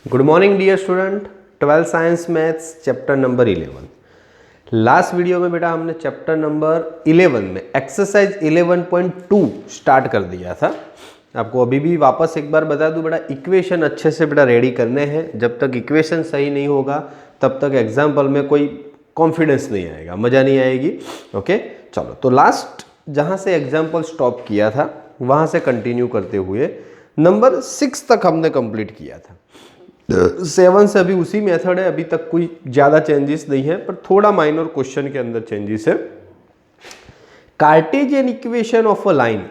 Good morning dear student, 12th science maths chapter number 11। Last video में बेटा हमने chapter number 11 में exercise 11.2 start कर दिया था। आपको अभी भी वापस एक बार बता दूं बेटा, इक्वेशन अच्छे से बेटा रेडी करने हैं। जब तक इक्वेशन सही नहीं होगा तब तक एग्जाम्पल में कोई कॉन्फिडेंस नहीं आएगा, मज़ा नहीं आएगी। ओके चलो, तो लास्ट जहाँ से एग्जाम्पल स्टॉप किया था वहाँ से कंटिन्यू करते हुए नंबर 6 तक हमने कंप्लीट किया था। 7 से अभी उसी मेथड है, अभी तक कोई ज़्यादा चेंजेस नहीं है, पर थोड़ा माइनर क्वेश्चन के अंदर चेंजेस है। Cartesian equation of a line,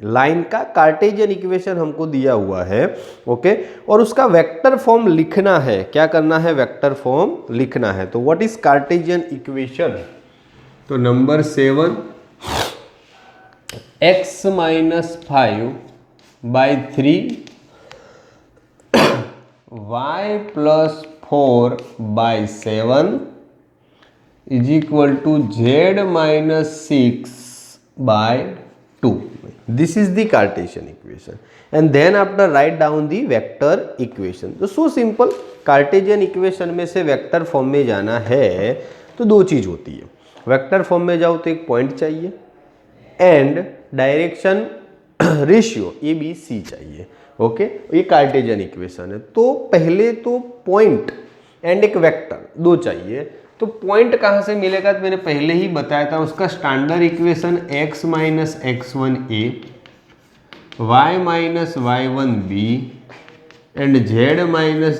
line का कार्टेशियन इक्वेशन हमको दिया हुआ है। ओके, और उसका वेक्टर फॉर्म लिखना है। क्या करना है? वेक्टर फॉर्म लिखना है। तो व्हाट इज कार्टेशियन इक्वेशन? तो number 7, x-5/3 y + 4/7 is equal to z - 6/2. This is the Cartesian equation, and then after write down the vector equation. तो so simple, कार्टेशियन इक्वेशन में से वेक्टर फॉर्म में जाना है तो दो चीज होती है। वेक्टर फॉर्म में जाओ तो एक पॉइंट चाहिए एंड डायरेक्शन रेशियो ABC चाहिए। ओके, ये कार्टेशियन इक्वेशन है। तो पहले तो पॉइंट एंड एक वेक्टर दो चाहिए। तो पॉइंट कहाँ से मिलेगा? तो मैंने पहले ही बताया था, उसका standard equation x - x1a y - y1b and z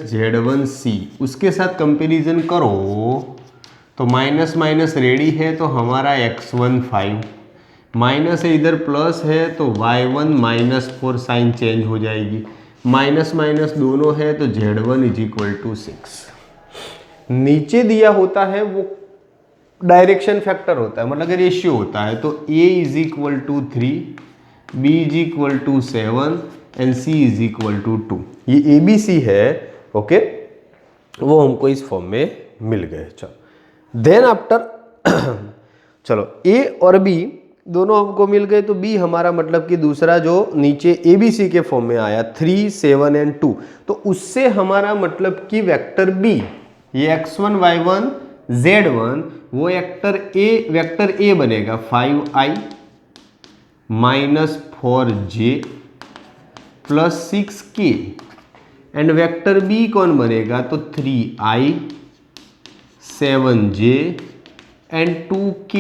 - z1c, उसके साथ कंपैरिजन करो तो माइनस माइनस रेडी है तो हमारा x1 5, माइनस है इधर प्लस है तो y1 -4 साइन चेंज हो जाएगी, माइनस माइनस दोनों है तो z1 = 6। नीचे दिया होता है वो डायरेक्शन फैक्टर होता है, मतलब रेशियो होता है। तो a = 3, b = 7 एंड c = 2। ये ABC है। ओके, वो हमको इस फॉर्म में मिल गए। चलो देन आफ्टर चलो a और b दोनों हमको मिल गए, तो b हमारा मतलब कि दूसरा जो नीचे ABC के फॉर्म में आया 3, 7 एंड 2, तो उससे हमारा मतलब कि वेक्टर b, ये x1 y1 z1, वो वेक्टर a बनेगा 5i - 4j + 6k, and vector b कौन बनेगा? तो 3i 7j एंड 2k।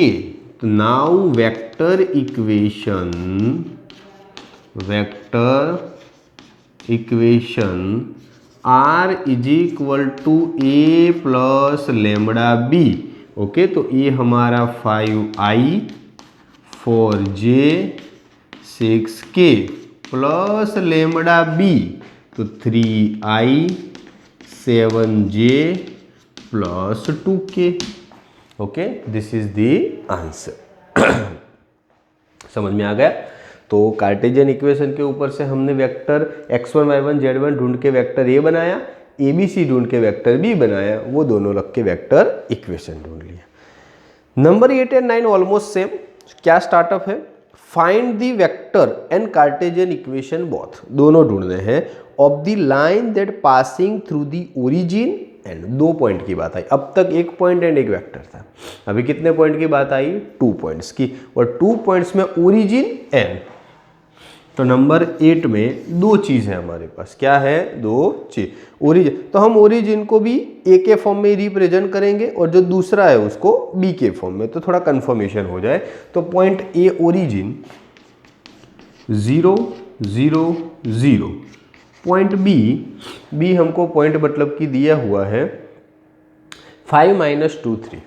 तो now vector equation R = a + λb। Okay, तो ये हमारा 5i 4j 6k plus λb, तो 3i 7j + 2k। Okay, this is the answer. समझ में आ गया? तो कार्टेशियन इक्वेशन के ऊपर से हमने वेक्टर x1 y1 z1 ढूंढ के वेक्टर a बनाया, ABC ढूंढ के वेक्टर b बनाया, वो दोनों रख के वेक्टर इक्वेशन ढूंढ लिया। Number 8 and 9 almost same. क्या स्टार्टअप है? Find the vector and Cartesian equation both, दोनों ढूंढने हैं, of the line that passing through the origin and. 2 point की बात आई, अब तक 1 पॉइंट एंड एक वेक्टर था, अभी कितने पॉइंट की बात आई? 2 पॉइंट्स की, और 2 पॉइंट्स में ओरिजिन एंड। तो नंबर 8 में दो चीज है हमारे पास। क्या है? दो चीज। ओरिजिन, तो हम ओरिजिन को भी ए के फॉर्म में रिप्रेजेंट करेंगे और जो दूसरा है उसको बी के फॉर्म में, तो थोड़ा कंफर्मेशन हो जाए। तो point A origin 0 0 0, point B हमको पॉइंट मतलब कि दिया हुआ है 5 - 2 3,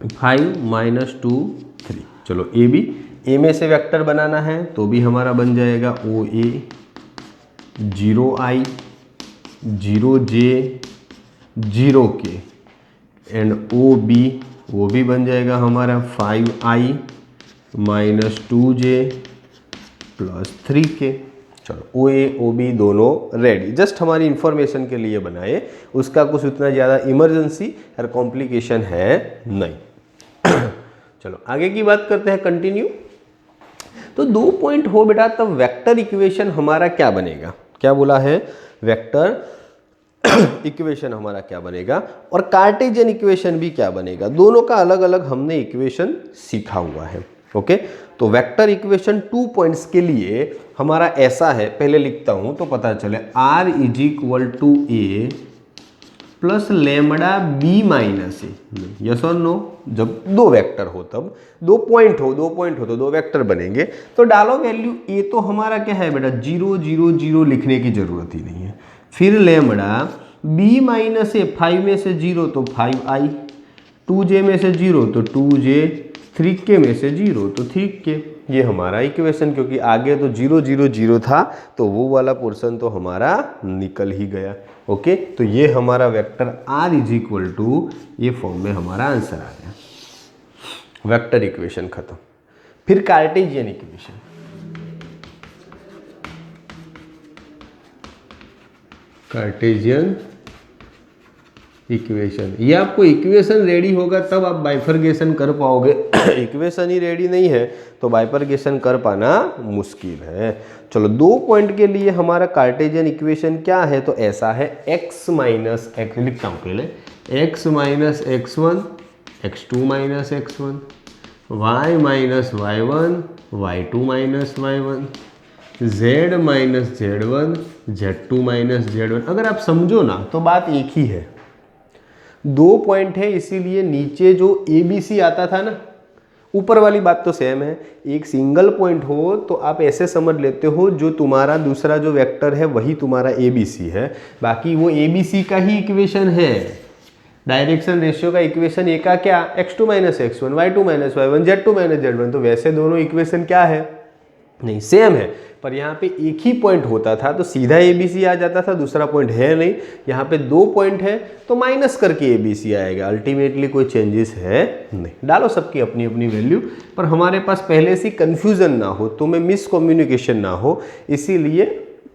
5 - 2 3। चलो ए में से वेक्टर बनाना है तो भी हमारा बन जाएगा OA 0i 0j 0k, and OB वो भी बन जाएगा हमारा 5i - 2j + 3k। चलो OA OB दोनों रेडी, जस्ट हमारी इंफॉर्मेशन के लिए बनाए, उसका कुछ उतना ज़्यादा इमरजेंसी और कॉम्प्लिकेशन है नहीं। चलो आगे की बात करते हैं, कंटिन्यू। तो 2 पॉइंट हो बेटा, तब वेक्टर इक्वेशन हमारा क्या बनेगा? क्या बोला है, वेक्टर इक्वेशन हमारा क्या बनेगा और कार्टेशियन इक्वेशन भी क्या बनेगा, दोनों का अलग अलग हमने इक्वेशन सीखा हुआ है। ओके, तो वेक्टर इक्वेशन 2 पॉइंट्स के लिए हमारा ऐसा है, पहले लिखता हूं तो पता चले, r is equal to A plus lambda B minus A. Yes और नो, जब दो वेक्टर हो तब, दो पॉइंट हो तो दो वेक्टर बनेंगे, तो डालो वैल्यू ए, तो हमारा क्या है बेटा 0 0 0 लिखने की जरूरत ही नहीं है। फिर लेमडा बी माइनस ए, 5 में से 0 तो 5i, 2j में से 0 तो 2j, 3k में से 0 तो 3k। ये हमारा इक्वेशन, क्योंकि आगे तो 0 0 0 था तो वो वाला पोर्शन तो हमारा निकल ही गया। ओके, तो ये हमारा vector r is equal to, ये फॉर्म में हमारा आंसर आ गया। वेक्टर इक्वेशन खत्म। फिर कार्टेशियन इक्वेशन, कार्टेशियन इक्वेशन, ये आपको इक्वेशन रेडी होगा तब आप बाइफरकेशन कर पाओगे। इक्वेशन ही रेडी नहीं है तो बाइफरकेशन कर पाना मुश्किल है। चलो, 2 पॉइंट के लिए हमारा कार्टेशियन इक्वेशन क्या है, तो ऐसा है x माइनस एक्स, लिखता हूँ पहले, x minus x1, x2 minus x1, y minus y1, y2 minus y1, z minus z1, z2 minus z1। अगर आप समझो ना तो बात एक ही है, 2 पॉइंट है इसीलिए नीचे जो ABC आता था ना, ऊपर वाली बात तो सेम है। एक सिंगल पॉइंट हो तो आप ऐसे समझ लेते हो जो तुम्हारा दूसरा जो वेक्टर है वही तुम्हारा ABC है, बाकी वो ABC का ही इक्वेशन है। डायरेक्शन रेशियो का इक्वेशन ए का क्या, x2 minus x1, y2 minus y1, z2 minus z1। तो वैसे दोनों इक्वेशन क्या है, नहीं सेम है, पर यहाँ पे एक ही पॉइंट होता था तो सीधा ABC आ जाता था, दूसरा पॉइंट है नहीं। यहाँ पे 2 पॉइंट है तो माइनस करके ABC आएगा, अल्टीमेटली कोई चेंजेस है नहीं। डालो सबकी अपनी अपनी वैल्यू, पर हमारे पास पहले से कंफ्यूजन ना हो, तुम्हें मिसकम्युनिकेशन ना हो, इसीलिए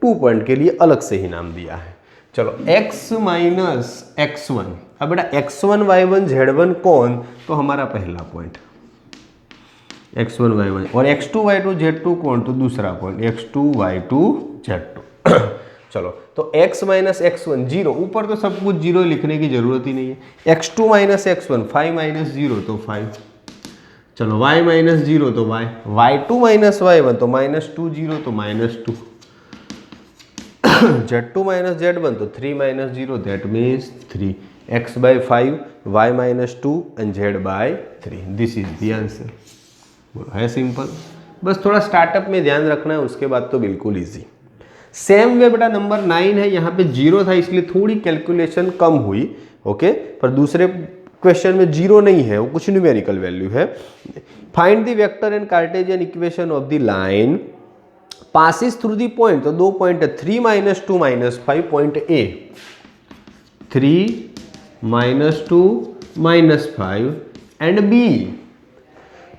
2 पॉइंट के लिए अलग से ही नाम दिया है। चलो, x माइनस x1, अब बेटा x1 y1 z1 कौन, तो हमारा पहला पॉइंट x1 y1, और x2 y2 z2 कौन, तो दूसरा पॉइंट x2 y2 z2। चलो, तो x माइनस x1 0, ऊपर तो सब कुछ 0 लिखने की जरूरत ही नहीं है। x2 माइनस x1 5 माइनस 0 तो 5, चलो y माइनस 0 तो y, y2 माइनस y1 तो माइनस 2 0 तो माइनस 2, z2 माइनस z1 तो 3 minus 0 that means 3, x by 5, y minus 2 and z by 3। This is the answer. है सिंपल, बस थोड़ा स्टार्टअप में ध्यान रखना है, उसके बाद तो बिल्कुल इजी। सेम वे बेटा नंबर 9 है, यहाँ पे 0 था इसलिए थोड़ी कैलकुलेशन कम हुई। ओके, पर दूसरे क्वेश्चन में 0 नहीं है, वो कुछ न्यूमेरिकल वैल्यू है। Find the vector and Cartesian equation of the line passes through the point, तो 2 पॉइंट है, 3 minus 2 minus 5 point A, 3 minus 2 minus 5 and B,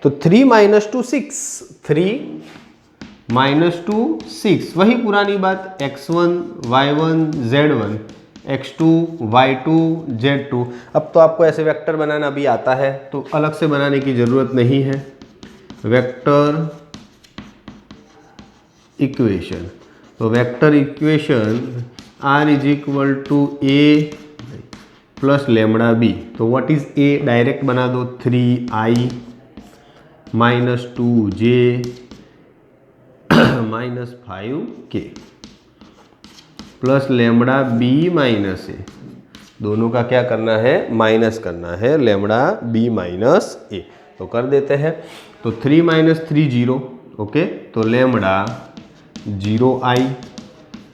तो 3 माइनस 2 6, 3 माइनस 2 6, वही पुरानी बात, x1 y1 z1, x2 y2 z2। अब तो आपको ऐसे वेक्टर बनाना भी आता है तो अलग से बनाने की ज़रूरत नहीं है। वेक्टर इक्वेशन, तो vector equation r is equal to A plus lambda B, तो व्हाट इज ए, डायरेक्ट बना दो, 3i minus 2j minus 5k plus lambda B minus A, दोनों का क्या करना है, माइनस करना है, लेमडा बी माइनस ए। तो कर देते हैं, तो 3 माइनस 3 0, ओके, तो लेमडा 0i,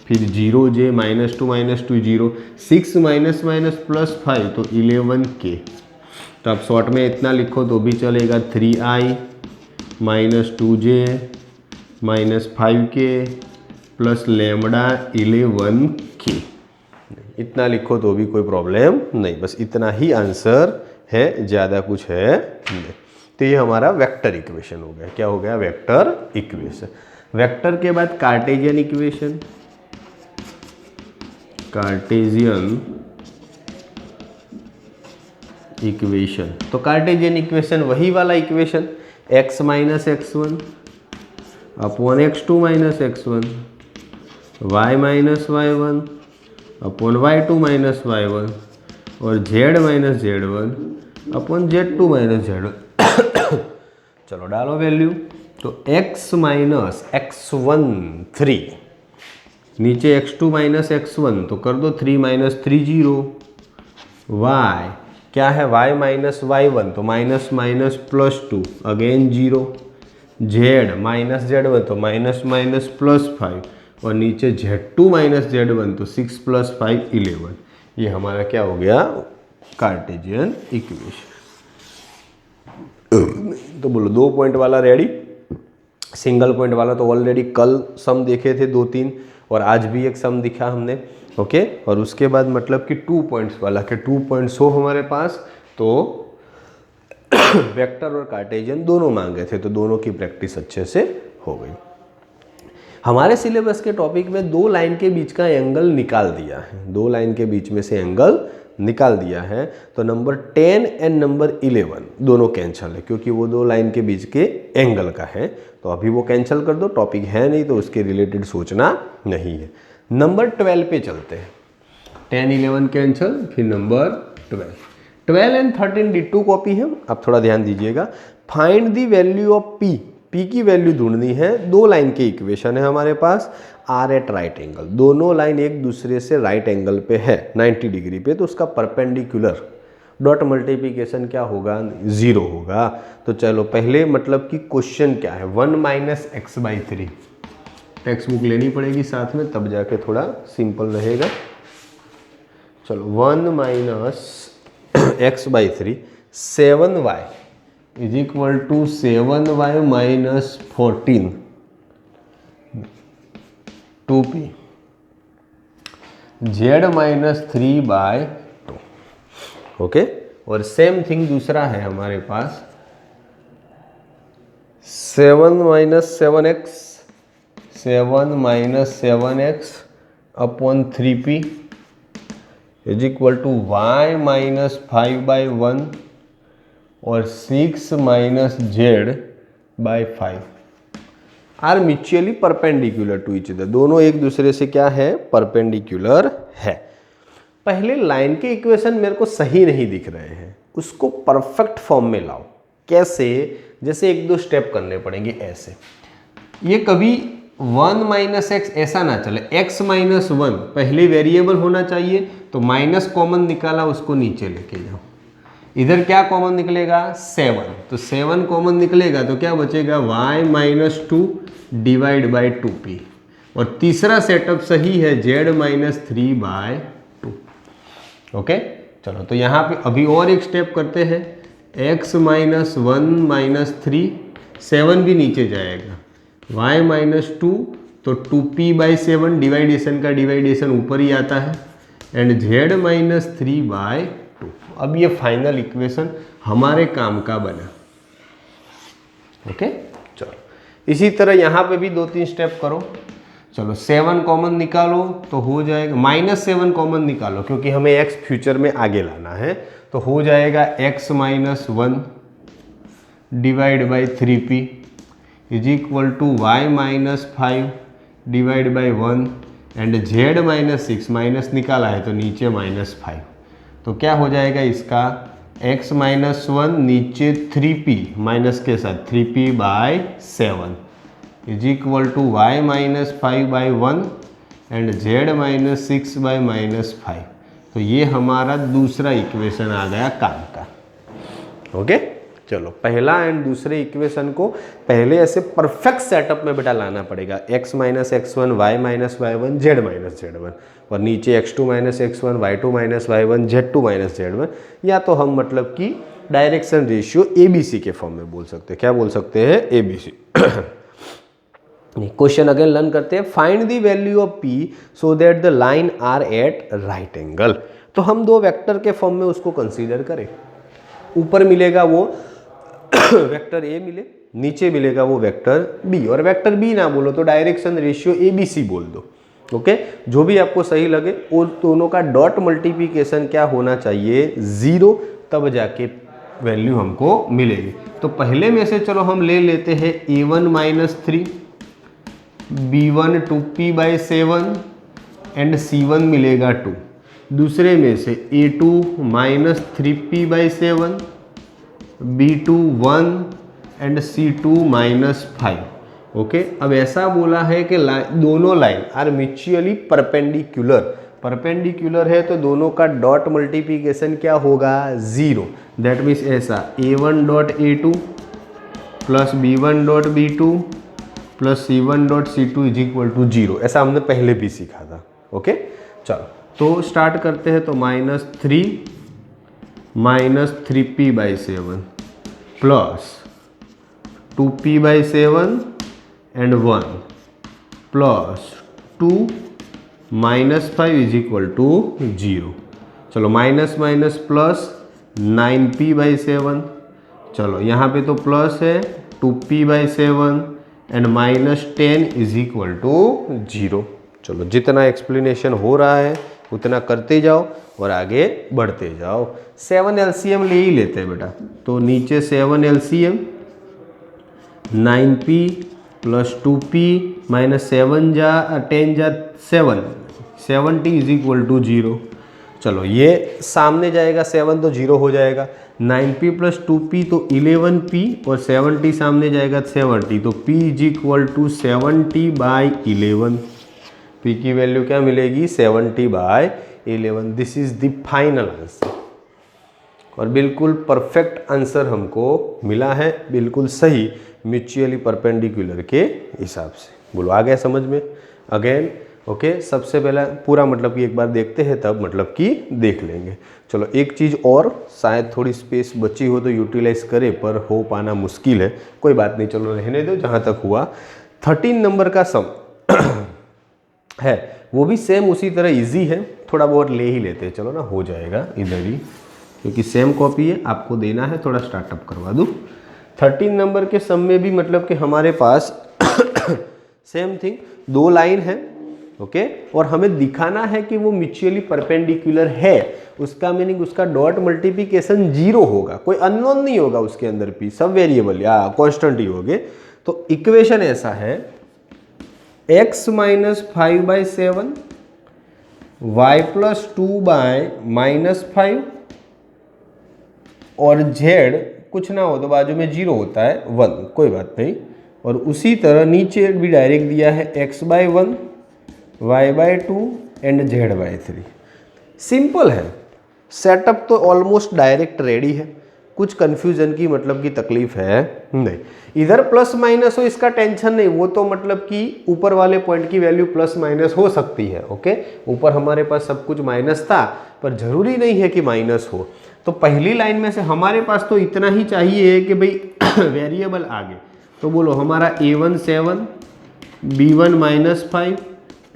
फिर 0j minus 2 0, 6 minus minus plus 5 तो 11k। तो आप शॉर्ट में इतना लिखो तो भी चलेगा, 3i minus 2j minus 5k plus lambda 11k, इतना लिखो तो भी कोई प्रॉब्लम नहीं, बस इतना ही आंसर है, ज़्यादा कुछ है नहीं। तो ये हमारा वेक्टर इक्वेशन हो गया। क्या हो गया, वेक्टर इक्वेशन। वेक्टर के बाद कार्टेशियन इक्वेशन, कार्टेशियन इक्वेशन, तो कार्टेशियन इक्वेशन वही वाला equation, x minus x1 upon x2 minus x1 y minus y1 upon y2 minus y1 और z minus z1 upon z2 minus z1। चलो डालो value, तो x minus x1 3, नीचे x2 minus x1 तो कर दो 3 माइनस 3 0, y क्या है y माइनस y1 तो minus minus plus 2 again 0, z minus z1 तो माइनस माइनस प्लस 5 और नीचे z2 माइनस z1 तो 6 प्लस 5 11। ये हमारा क्या हो गया, कार्टेशियन इक्वेशन। तो बोलो 2 पॉइंट वाला रेडी, सिंगल पॉइंट वाला तो ऑलरेडी कल सम देखे थे 2-3 और आज भी एक सम दिखा हमने, ओके। और उसके बाद मतलब कि 2 पॉइंट्स वाला के 2 पॉइंट्स हो हमारे पास, तो वेक्टर और कार्टेशियन दोनों मांगे थे, तो दोनों की प्रैक्टिस अच्छे से हो गई। हमारे सिलेबस के टॉपिक में 2 लाइन के बीच का एंगल निकाल दिया है, 2 लाइन के बीच में से एंगल निकाल दिया है, तो नंबर 10 एंड नंबर 11 दोनों कैंसिल है क्योंकि वो 2 लाइन के बीच के एंगल का है, तो अभी वो कैंसिल कर दो, टॉपिक है नहीं तो उसके रिलेटेड सोचना नहीं है। नंबर 12 पे चलते हैं, 10 11 कैंसिल, फिर नंबर 12 एंड 13 डिटू कॉपी है। अब थोड़ा ध्यान दीजिएगा, find the value of P, P की वैल्यू ढूंढनी है। 2 लाइन के इक्वेशन है हमारे पास, आर एट राइट एंगल, दोनों लाइन एक दूसरे से राइट एंगल पे है 90 डिग्री पे, तो उसका परपेंडिकुलर डॉट मल्टीप्लिकेशन क्या होगा, 0 होगा। तो चलो पहले मतलब कि क्वेश्चन क्या है, 1 minus x by 3, text book लेनी पड़ेगी साथ में तब जाके थोड़ा सिंपल रहेगा। चलो 1 minus x by 3, 7y is equal to 7y minus 14 2p, z minus 3 by 2, okay. और सेम थिंग दूसरा है हमारे पास, 7 minus 7x, 7 minus 7x upon 3p is equal to y minus 5 by 1 और 6 minus z by 5 are mutually perpendicular to each other, दोनों एक दूसरे से क्या है, परपेंडिकुलर है। पहले लाइन के इक्वेशन मेरे को सही नहीं दिख रहे हैं, उसको परफेक्ट फॉर्म में लाओ। कैसे, जैसे 1-2 स्टेप करने पड़ेंगे ऐसे। ये कभी 1 माइनस एक्स ऐसा ना चले, x माइनस 1 पहले वेरिएबल होना चाहिए, तो माइनस कॉमन निकाला उसको नीचे लेके जाओ, इधर क्या कॉमन निकलेगा 7, तो 7 कॉमन निकलेगा तो क्या बचेगा y minus 2 divide by 2p, और तीसरा सेटअप सही है z माइनस 3 बाय 2, ओके। चलो तो यहाँ पे अभी और एक स्टेप करते हैं, x माइनस 1 माइनस 3, 7 भी नीचे जाएगा, y माइनस 2 तो 2p बाई 7, डिवाइडेशन का डिवाइडेशन ऊपर ही आता है, एंड z माइनस 3 बाय 2। अब ये फाइनल इक्वेशन हमारे काम का बना, ओके। चलो इसी तरह यहाँ पे भी 2-3 स्टेप करो। चलो 7 कॉमन निकालो तो हो जाएगा, माइनस 7 कॉमन निकालो क्योंकि हमें x फ्यूचर में आगे लाना है, तो हो जाएगा x minus 1 divide by 3p is equal to y minus 5 divide by 1 and z minus 6, minus निकाला है तो नीचे माइनस 5, तो क्या हो जाएगा इसका x माइनस 1 नीचे 3p माइनस के साथ 3p by 7 is equal to y minus 5 by 1 and z minus 6 by minus 5। तो ये हमारा दूसरा इक्वेशन आ गया काम का, ओके। चलो पहला एंड दूसरे इक्वेशन को पहले ऐसे परफेक्ट सेटअप में बेटा लाना पड़ेगा, x minus x1 y minus y1 z minus z1, और नीचे x2 minus x1 y2 minus y1 z2 minus z1, या तो हम मतलब कि डायरेक्शन रेशियो ABC के फॉर्म में बोल सकते हैं। क्या बोल सकते हैं, ABC। क्वेश्चन अगेन लर्न करते हैं, find the value of p so that the line are at right angle. तो हम 2 वेक्टर के फॉर्म में उसको कंसीडर करें, ऊपर मिलेगा वो वेक्टर ए मिले, नीचे मिलेगा वो वेक्टर बी, और वेक्टर बी ना बोलो तो डायरेक्शन रेशियो ABC बोल दो, ओके। जो भी आपको सही लगे, उन दोनों का डॉट मल्टीप्लिकेशन क्या होना चाहिए 0, तब जाके वैल्यू हमको मिलेगी। तो पहले में से चलो हम ले लेते हैं a1 minus 3 B1 2p/7 and C1 मिलेगा 2। दूसरे में से A2 minus 3p/7, B2 1 and C2 minus 5। Okay, अब ऐसा बोला है कि दोनों line are mutually perpendicular. Perpendicular है तो दोनों का डॉट मल्टीप्लिकेशन क्या होगा? 0। दैट मीन्स ऐसा A1 dot A2 plus B1 dot B2 plus C1 dot C2 is equal to 0। ऐसा हमने पहले भी सीखा था। ओके, चलो तो स्टार्ट करते हैं। तो minus 3p/7 plus 2p/7 and 1 plus 2 minus 5 is equal to 0। चलो माइनस माइनस प्लस 9p/7। चलो यहाँ पे तो प्लस है 2p/7 and minus 10 is equal to 0। चलो जितना एक्सप्लेनेशन हो रहा है उतना करते जाओ और आगे बढ़ते जाओ। 7 LCM ले ही लेते हैं बेटा। तो नीचे 7 LCM 9p plus 2p minus 7 जा 10 जा 7 70 इज इक्वल टू 0। चलो ये सामने जाएगा 7 तो 0 हो जाएगा। 9p प्लस 2p तो 11p और 70 सामने जाएगा 70 तो p is equal to 70/11। p की वैल्यू क्या मिलेगी? 70/11। This is the final answer और बिल्कुल परफेक्ट आंसर हमको मिला है, बिल्कुल सही म्यूचुअली परपेंडिकुलर के हिसाब से। बोलो आ गया समझ में? अगेन ओके, सबसे पहला पूरा मतलब कि एक बार देखते हैं तब मतलब कि देख लेंगे। चलो एक चीज़ और, शायद थोड़ी स्पेस बची हो तो यूटिलाइज करे पर हो पाना मुश्किल है। कोई बात नहीं, चलो रहने दो। जहाँ तक हुआ 13 नंबर का सम है वो भी सेम उसी तरह इजी है, थोड़ा बहुत ले ही लेते हैं। चलो ना, हो जाएगा इधर ही क्योंकि सेम कॉपी है, आपको देना है। थोड़ा स्टार्टअप करवा दूँ। 13 नंबर के सम में भी मतलब कि हमारे पास सेम थिंग, 2 लाइन है। ओके, और हमें दिखाना है कि वो म्यूचुअली परपेंडिकुलर है। उसका मीनिंग उसका डॉट मल्टीप्लिकेशन 0 होगा, कोई अननोन नहीं होगा उसके अंदर। p सब वेरिएबल या कांस्टेंट ही होंगे। तो इक्वेशन ऐसा है x माइनस 5/7 y प्लस 2/-5 और z कुछ ना हो तो बाजू में 0 होता है 1, कोई बात नहीं। और उसी तरह नीचे भी डायरेक्ट दिया है x/1 y/2 and z/3। Simple है, सेटअप तो ऑलमोस्ट डायरेक्ट रेडी है। कुछ कंफ्यूजन की मतलब की तकलीफ है नहीं। इधर प्लस माइनस हो इसका टेंशन नहीं, वो तो मतलब कि ऊपर वाले पॉइंट की वैल्यू प्लस माइनस हो सकती है। ओके, ऊपर हमारे पास सब कुछ माइनस था पर जरूरी नहीं है कि माइनस हो। तो पहली लाइन में से हमारे पास तो इतना ही चाहिए कि भाई वेरिएबल आगे। तो बोलो हमारा A1 7, B1 -5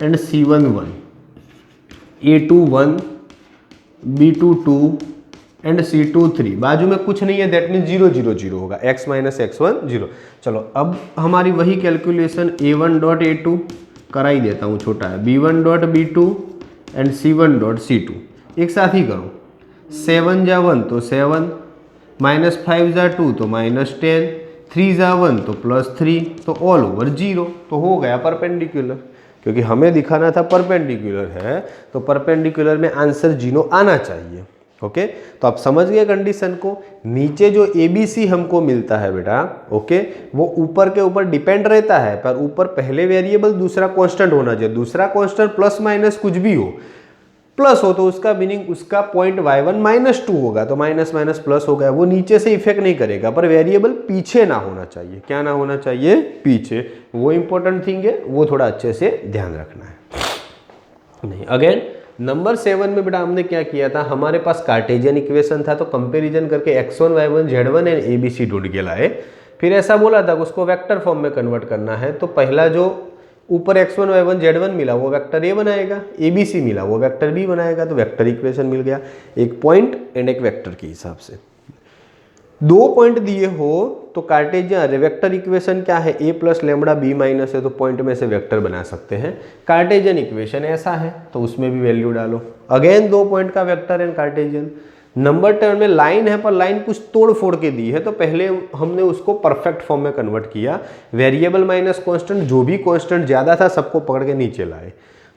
and C1 1, A2 1, B2 2 and C2 3। बाजू में कुछ नहीं है, दैट मीन्स 0 0 0 होगा। x minus x1 0। चलो अब हमारी वही कैलकुलेशन A1 डॉट A2 करा ही देता हूँ, छोटा है। B1 dot B2 and C1 dot C2 एक साथ ही करो। 7 जा 1 तो 7, -5 जा 2 तो -10, 3 जा 1 तो +3, तो ऑल ओवर 0। तो हो गया परपेंडिकुलर, क्योंकि हमें दिखाना था परपेंडिकुलर है तो परपेंडिकुलर में आंसर 0 आना चाहिए। ओके, तो आप समझ गए कंडीशन को। नीचे जो ABC हमको मिलता है बेटा, ओके, वो ऊपर के ऊपर डिपेंड रहता है, पर ऊपर पहले वेरिएबल दूसरा कांस्टेंट होना चाहिए। दूसरा कांस्टेंट प्लस माइनस कुछ भी हो, प्लस हो तो उसका मीनिंग उसका पॉइंट y1 -2 होगा, तो माइनस माइनस प्लस हो गया। वो नीचे से इफेक्ट नहीं करेगा, पर वेरिएबल पीछे ना होना चाहिए। क्या ना होना चाहिए? पीछे। वो इंपॉर्टेंट थिंग है, वो थोड़ा अच्छे से ध्यान रखना है। नहीं, अगेन नंबर 7 में बेटा हमने क्या किया था, हमारे पास कार्टेशियन इक्वेशन था तो कंपैरिजन करके x1 y1 z1 and ABC ढूंढ के लाए। फिर ऐसा बोला था कि उसको वेक्टर फॉर्म में कन्वर्ट करना है, तो पहला जो ऊपर x1 y1 z1 मिला वो वेक्टर A बनाएगा, ABC मिला वो वेक्टर B बनाएगा, तो वेक्टर इक्वेशन मिल गया। एक पॉइंट एंड एक वेक्टर के हिसाब से। 2 पॉइंट दिए हो तो कार्टेशियन वेक्टर इक्वेशन क्या है, a plus lambda b minus है, तो पॉइंट में से वेक्टर बना सकते हैं। कार्टेशियन इक्वेशन ऐसा है तो उसमें भी वैल्यू डालो। अगेन 2 पॉइंट का वेक्टर एंड कार्टेशियन, नंबर 10 में लाइन है पर लाइन कुछ तोड़ फोड़ के दी है, तो पहले हमने उसको परफेक्ट फॉर्म में कन्वर्ट किया। वेरिएबल माइनस कांस्टेंट, जो भी कांस्टेंट ज़्यादा था सबको पकड़ के नीचे लाए।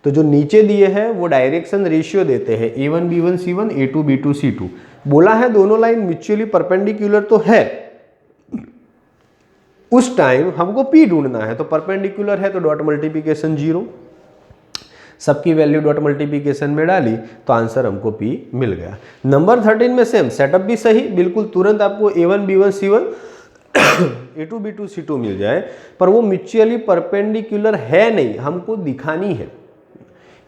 तो जो नीचे दिए हैं वो डायरेक्शन रेशियो देते हैं A1 B1 C1 A2 B2 C2। बोला है दोनों लाइन म्यूचुअली परपेंडिकुलर तो है, उस टाइम हमको P ढूंढना है, तो परपेंडिकुलर है तो डॉट मल्टीप्लिकेशन 0, सबकी वैल्यू डॉट मल्टीप्लिकेशन में डाली तो आंसर हमको P मिल गया। नंबर 13 में सेम सेटअप भी सही, बिल्कुल तुरंत आपको A1 B1 C1 A2 B2 C2 मिल जाए, पर वो म्यूचुअली परपेंडिकुलर है नहीं, हमको दिखानी है।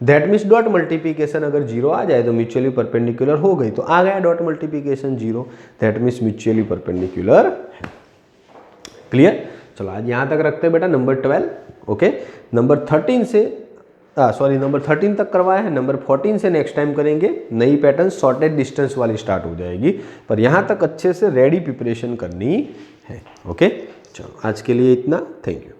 दैट मीन्स डॉट मल्टीप्लिकेशन अगर 0 आ जाए तो म्यूचुअली परपेंडिकुलर हो गई, तो आ गया dot multiplication 0, that means mutually perpendicular है। क्लियर? चलो आज यहाँ तक रखते हैं बेटा नंबर 12। ओके, नंबर 13 से नंबर 13 तक करवाया है, नंबर 14 से नेक्स्ट टाइम करेंगे। नई पैटर्न शॉर्टेड डिस्टेंस वाली स्टार्ट हो जाएगी, पर यहाँ तक अच्छे से रेडी प्रिपरेशन करनी है। ओके, चलो आज के लिए इतना, थैंक यू।